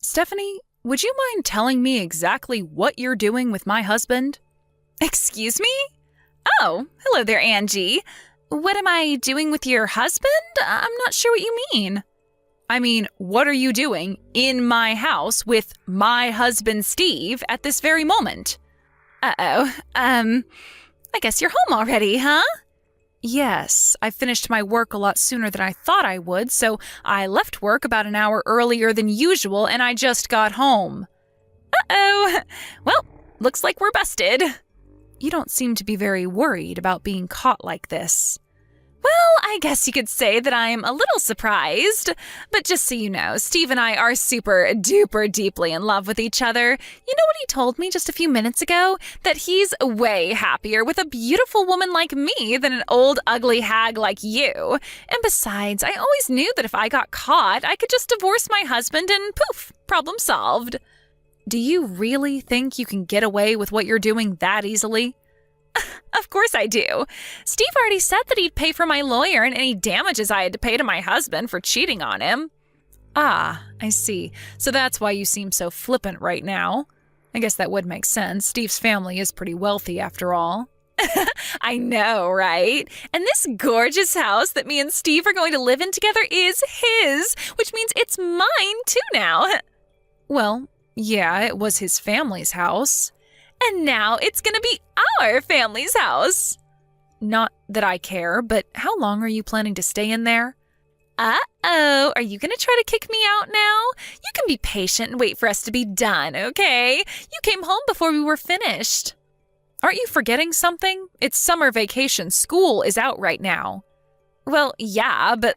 Stephanie, would you mind telling me exactly what you're doing with my husband? Excuse me? Oh, hello there, Angie. What am I doing with your husband? I'm not sure what you mean. I mean, what are you doing in my house with my husband, Steve, at this very moment? I guess you're home already, huh? Yes, I finished my work a lot sooner than I thought I would, so I left work about an hour earlier than usual, and I just got home. Uh-oh. Well, looks like we're busted. You don't seem to be very worried about being caught like this. Well, I guess you could say that I'm a little surprised. But just so you know, Steve and I are super duper deeply in love with each other. You know what he told me just a few minutes ago? That he's way happier with a beautiful woman like me than an old ugly hag like you. And besides, I always knew that if I got caught, I could just divorce my husband and poof, problem solved. Do you really think you can get away with what you're doing that easily? Of course I do. Steve already said that he'd pay for my lawyer and any damages I had to pay to my husband for cheating on him. Ah, I see. So that's why you seem so flippant right now. I guess that would make sense. Steve's family is pretty wealthy after all. I know, right? And this gorgeous house that me and Steve are going to live in together is his, which means it's mine too now. Well, yeah, it was his family's house. And now it's going to be our family's house. Not that I care, but how long are you planning to stay in there? Uh-oh, are you going to try to kick me out now? You can be patient and wait for us to be done, okay? You came home before we were finished. Aren't you forgetting something? It's summer vacation. School is out right now. Well, yeah, but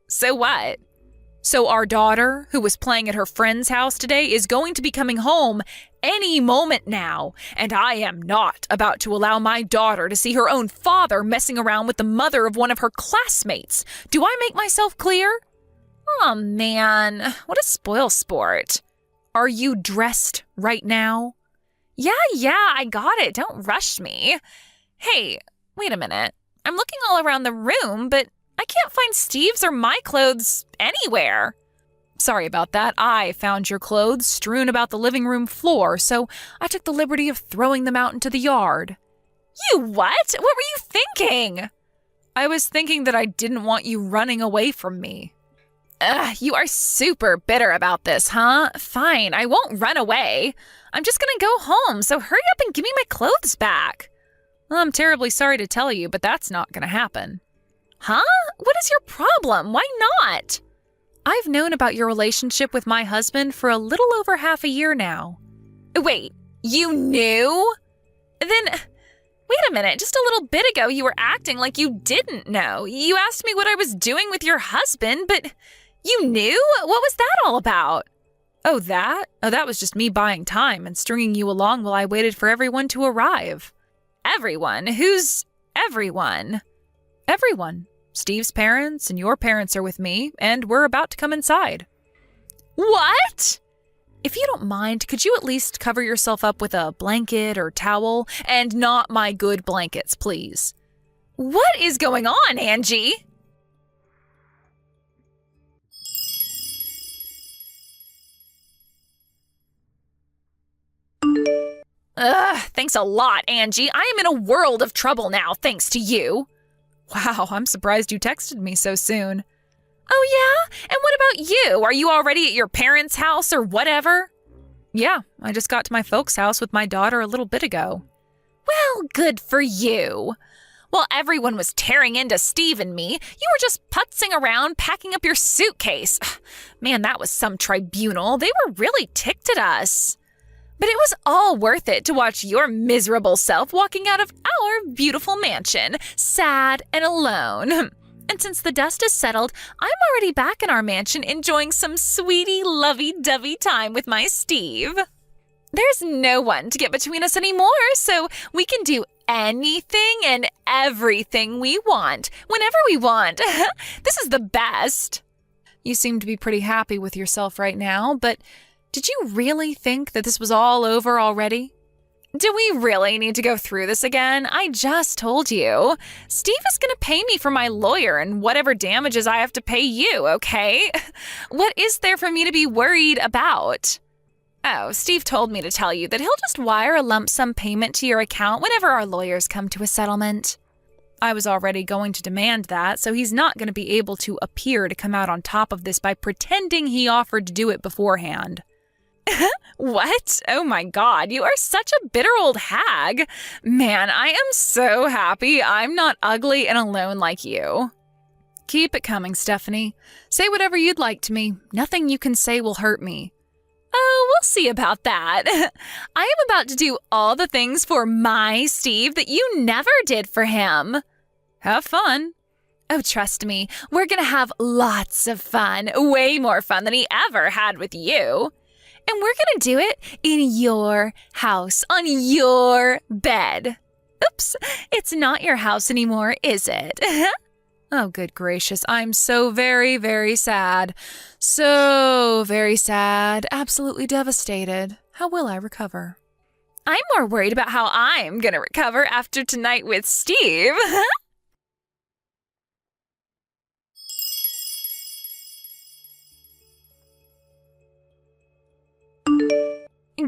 so what? So our daughter, who was playing at her friend's house today, is going to be coming home any moment now, and I am not about to allow my daughter to see her own father messing around with the mother of one of her classmates. Do I make myself clear? Oh, man, what a spoil sport. Are you dressed right now? Yeah, I got it. Don't rush me. Hey, wait a minute. I'm looking all around the room, but I can't find Steve's or my clothes anywhere. Sorry about that. I found your clothes strewn about the living room floor, so I took the liberty of throwing them out into the yard. You what? What were you thinking? I was thinking that I didn't want you running away from me. Ugh, you are super bitter about this, huh? Fine, I won't run away. I'm just gonna go home, so hurry up and give me my clothes back. Well, I'm terribly sorry to tell you, but that's not gonna happen. Huh? What is your problem? Why not? I've known about your relationship with my husband for a little over half a year now. Wait, you knew? Then, wait a minute, just a little bit ago you were acting like you didn't know. You asked me what I was doing with your husband, but you knew? What was that all about? Oh, that? Oh, that was just me buying time and stringing you along while I waited for everyone to arrive. Everyone? Who's everyone? Everyone. Steve's parents and your parents are with me, and we're about to come inside. What? If you don't mind, could you at least cover yourself up with a blanket or towel? And not my good blankets, please. What is going on, Angie? Ugh, thanks a lot, Angie. I am in a world of trouble now, thanks to you. Wow, I'm surprised you texted me so soon. Oh, yeah? And what about you? Are you already at your parents' house or whatever? Yeah, I just got to my folks' house with my daughter a little bit ago. Well, good for you. While everyone was tearing into Steve and me, you were just putzing around packing up your suitcase. Man, that was some tribunal. They were really ticked at us. But it was all worth it to watch your miserable self walking out of our beautiful mansion, sad and alone. And since the dust has settled, I'm already back in our mansion enjoying some sweetie lovey-dovey time with my Steve. There's no one to get between us anymore, so we can do anything and everything we want, whenever we want. This is the best. You seem to be pretty happy with yourself right now, but did you really think that this was all over already? Do we really need to go through this again? I just told you. Steve is going to pay me for my lawyer and whatever damages I have to pay you, okay? What is there for me to be worried about? Oh, Steve told me to tell you that he'll just wire a lump sum payment to your account whenever our lawyers come to a settlement. I was already going to demand that, so he's not going to be able to appear to come out on top of this by pretending he offered to do it beforehand. What? Oh my God, you are such a bitter old hag. Man, I am so happy I'm not ugly and alone like you. Keep it coming, Stephanie. Say whatever you'd like to me. Nothing you can say will hurt me. Oh, we'll see about that. I am about to do all the things for my Steve that you never did for him. Have fun. Oh, trust me, we're gonna have lots of fun. Way more fun than he ever had with you. And we're gonna do it in your house, on your bed. Oops, it's not your house anymore, is it? Oh, good gracious, I'm so very, very sad. So very sad, absolutely devastated. How will I recover? I'm more worried about how I'm gonna recover after tonight with Steve.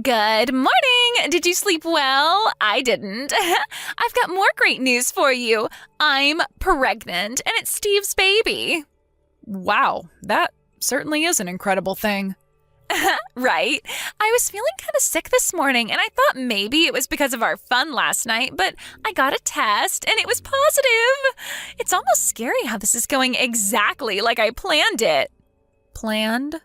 Good morning! Did you sleep well? I didn't. I've got more great news for you. I'm pregnant, and it's Steve's baby. Wow, that certainly is an incredible thing. Right? I was feeling kind of sick this morning, and I thought maybe it was because of our fun last night, but I got a test, and it was positive. It's almost scary how this is going exactly like I planned it. Planned?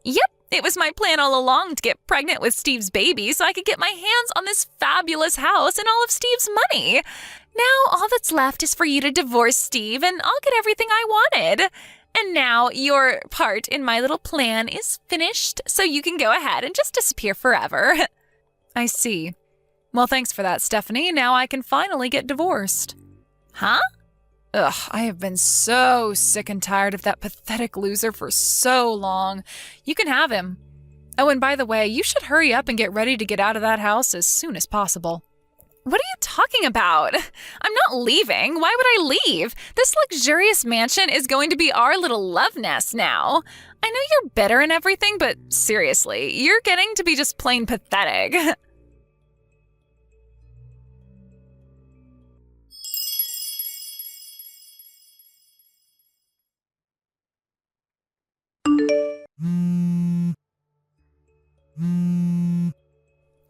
Yep. It was my plan all along to get pregnant with Steve's baby so I could get my hands on this fabulous house and all of Steve's money. Now all that's left is for you to divorce Steve and I'll get everything I wanted. And now your part in my little plan is finished, so you can go ahead and just disappear forever. I see. Well, thanks for that, Stephanie. Now I can finally get divorced. Huh? Ugh, I have been so sick and tired of that pathetic loser for so long. You can have him. Oh, and by the way, you should hurry up and get ready to get out of that house as soon as possible. What are you talking about? I'm not leaving. Why would I leave? This luxurious mansion is going to be our little love nest now. I know you're bitter and everything, but seriously, you're getting to be just plain pathetic.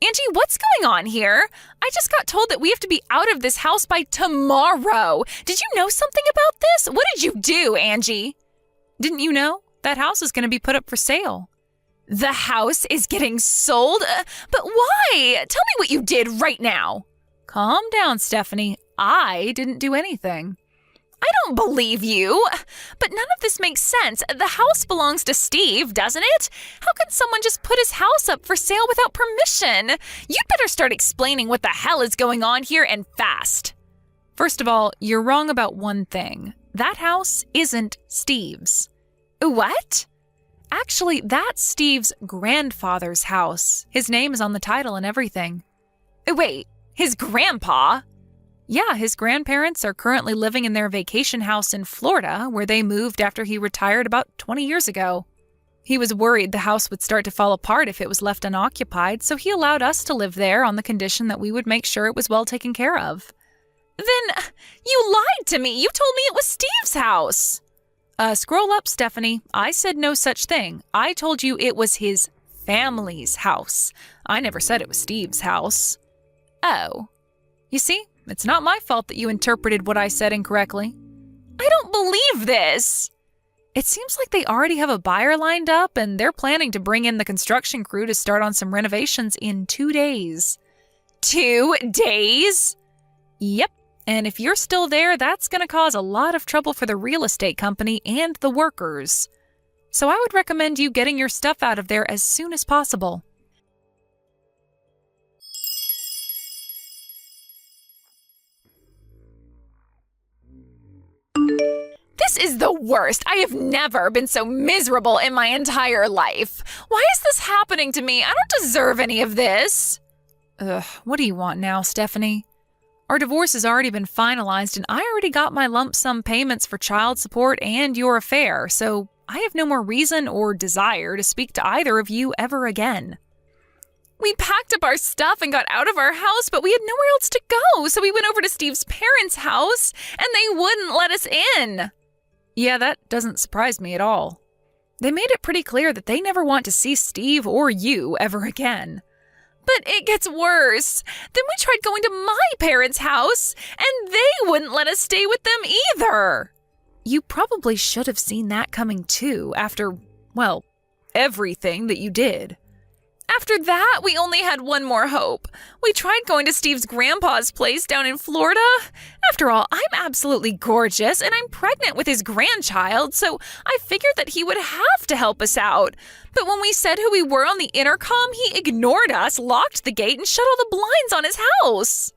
Angie, what's going on here? I just got told that we have to be out of this house by tomorrow. Did you know something about this? What did you do, Angie? Didn't you know? That house is going to be put up for sale. The house is getting sold? But why? Tell me what you did right now. Calm down, Stephanie. I didn't do anything. I don't believe you. But none of this makes sense. The house belongs to Steve, doesn't it? How can someone just put his house up for sale without permission? You'd better start explaining what the hell is going on here and fast. First of all, you're wrong about one thing. That house isn't Steve's. What? Actually, that's Steve's grandfather's house. His name is on the title and everything. Wait, his grandpa? Yeah, his grandparents are currently living in their vacation house in Florida, where they moved after he retired about 20 years ago. He was worried the house would start to fall apart if it was left unoccupied, so he allowed us to live there on the condition that we would make sure it was well taken care of. Then you lied to me. You told me it was Steve's house. Scroll up, Stephanie. I said no such thing. I told you it was his family's house. I never said it was Steve's house. Oh. You see? It's not my fault that you interpreted what I said incorrectly. I don't believe this. It seems like they already have a buyer lined up and they're planning to bring in the construction crew to start on some renovations in 2 days. 2 days? Yep. And if you're still there, that's going to cause a lot of trouble for the real estate company and the workers. So I would recommend you getting your stuff out of there as soon as possible. This is the worst. I have never been so miserable in my entire life. Why is this happening to me? I don't deserve any of this. Ugh, what do you want now, Stephanie? Our divorce has already been finalized, and I already got my lump sum payments for child support and your affair, so I have no more reason or desire to speak to either of you ever again. We packed up our stuff and got out of our house, but we had nowhere else to go, so we went over to Steve's parents' house, and they wouldn't let us in. Yeah, that doesn't surprise me at all. They made it pretty clear that they never want to see Steve or you ever again. But it gets worse. Then we tried going to my parents' house, and they wouldn't let us stay with them either. You probably should have seen that coming too after, well, everything that you did. After that, we only had one more hope. We tried going to Steve's grandpa's place down in Florida. After all, I'm absolutely gorgeous, and I'm pregnant with his grandchild, so I figured that he would have to help us out. But when we said who we were on the intercom, he ignored us, locked the gate, and shut all the blinds on his house.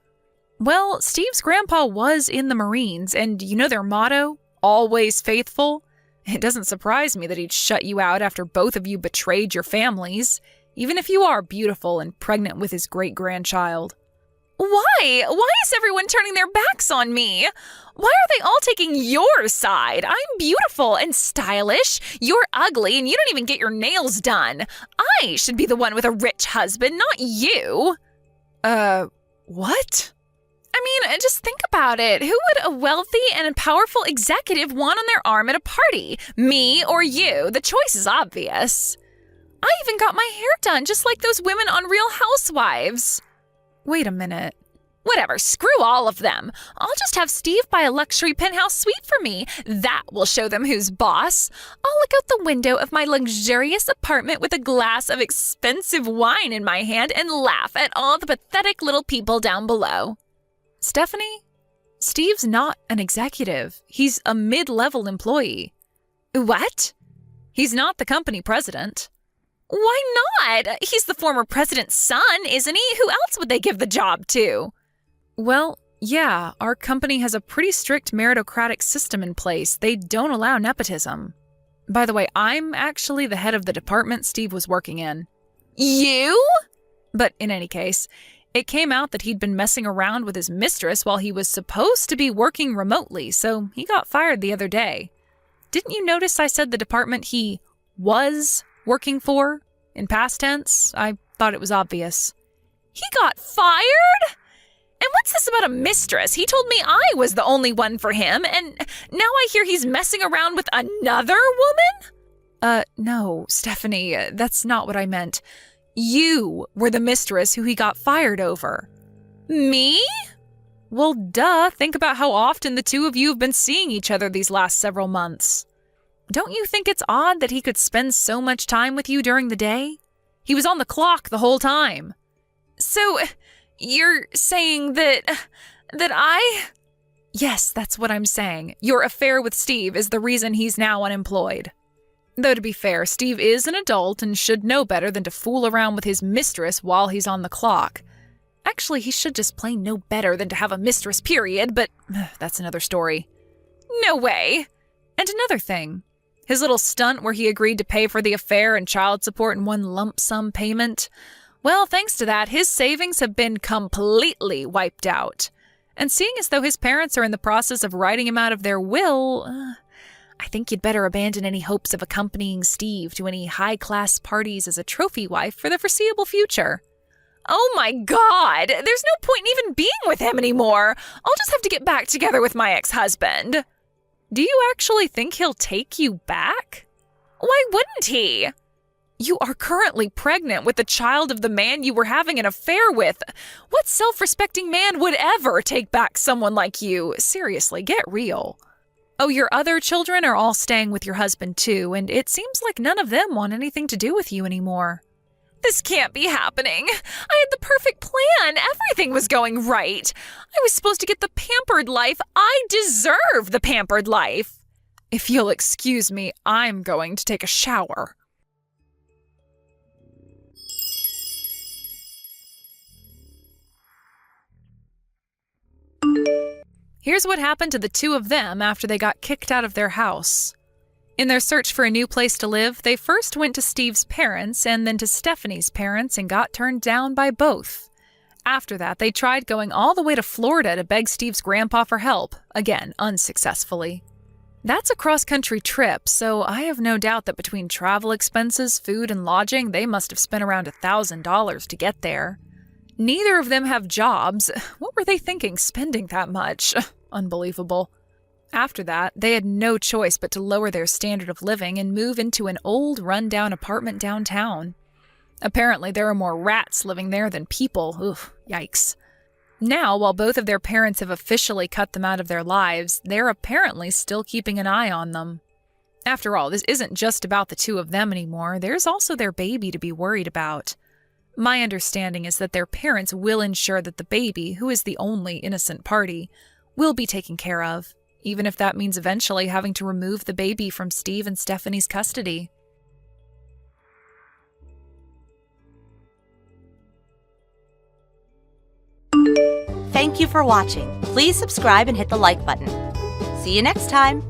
Well, Steve's grandpa was in the Marines, and you know their motto? Always faithful? It doesn't surprise me that he'd shut you out after both of you betrayed your families. Even if you are beautiful and pregnant with his great-grandchild. Why? Why is everyone turning their backs on me? Why are they all taking your side? I'm beautiful and stylish. You're ugly and you don't even get your nails done. I should be the one with a rich husband, not you. What? I mean, just think about it. Who would a wealthy and a powerful executive want on their arm at a party? Me or you? The choice is obvious. I even got my hair done, just like those women on Real Housewives. Wait a minute. Whatever, screw all of them. I'll just have Steve buy a luxury penthouse suite for me. That will show them who's boss. I'll look out the window of my luxurious apartment with a glass of expensive wine in my hand and laugh at all the pathetic little people down below. Stephanie, Steve's not an executive. He's a mid-level employee. What? He's not the company president. Why not? He's the former president's son, isn't he? Who else would they give the job to? Well, yeah, our company has a pretty strict meritocratic system in place. They don't allow nepotism. By the way, I'm actually the head of the department Steve was working in. You? But in any case, it came out that he'd been messing around with his mistress while he was supposed to be working remotely, so he got fired the other day. Didn't you notice I said the department he was working for in past tense? I thought it was obvious. He got fired? And what's this about a mistress? He told me I was the only one for him, and now I hear he's messing around with another woman? No, Stephanie, that's not what I meant. You were the mistress who he got fired over. Me? Well, duh. Think about how often the two of you have been seeing each other these last several months. Don't you think it's odd that he could spend so much time with you during the day? He was on the clock the whole time. So, you're saying that I... Yes, that's what I'm saying. Your affair with Steve is the reason he's now unemployed. Though to be fair, Steve is an adult and should know better than to fool around with his mistress while he's on the clock. Actually, he should just plain know better than to have a mistress, period, but that's another story. No way. And another thing. His little stunt where he agreed to pay for the affair and child support in one lump sum payment. Well, thanks to that, his savings have been completely wiped out. And seeing as though his parents are in the process of writing him out of their will, I think you'd better abandon any hopes of accompanying Steve to any high-class parties as a trophy wife for the foreseeable future. Oh my God! There's no point in even being with him anymore. I'll just have to get back together with my ex-husband. Do you actually think he'll take you back? Why wouldn't he? You are currently pregnant with the child of the man you were having an affair with. What self-respecting man would ever take back someone like you? Seriously, get real. Oh, your other children are all staying with your husband too, and it seems like none of them want anything to do with you anymore. This can't be happening. I had the perfect plan. Everything was going right. I was supposed to get the pampered life. I deserve the pampered life. If you'll excuse me, I'm going to take a shower. Here's what happened to the two of them after they got kicked out of their house. In their search for a new place to live, they first went to Steve's parents and then to Stephanie's parents and got turned down by both. After that, they tried going all the way to Florida to beg Steve's grandpa for help, again, unsuccessfully. That's a cross-country trip, so I have no doubt that between travel expenses, food, and lodging, they must have spent around $1,000 to get there. Neither of them have jobs. What were they thinking, spending that much? Unbelievable. After that, they had no choice but to lower their standard of living and move into an old, run-down apartment downtown. Apparently, there are more rats living there than people. Oof, yikes. Now, while both of their parents have officially cut them out of their lives, they're apparently still keeping an eye on them. After all, this isn't just about the two of them anymore. There's also their baby to be worried about. My understanding is that their parents will ensure that the baby, who is the only innocent party, will be taken care of, even if that means eventually having to remove the baby from Steve and Stephanie's custody. Thank you for watching. Please subscribe and hit the like button. See you next time.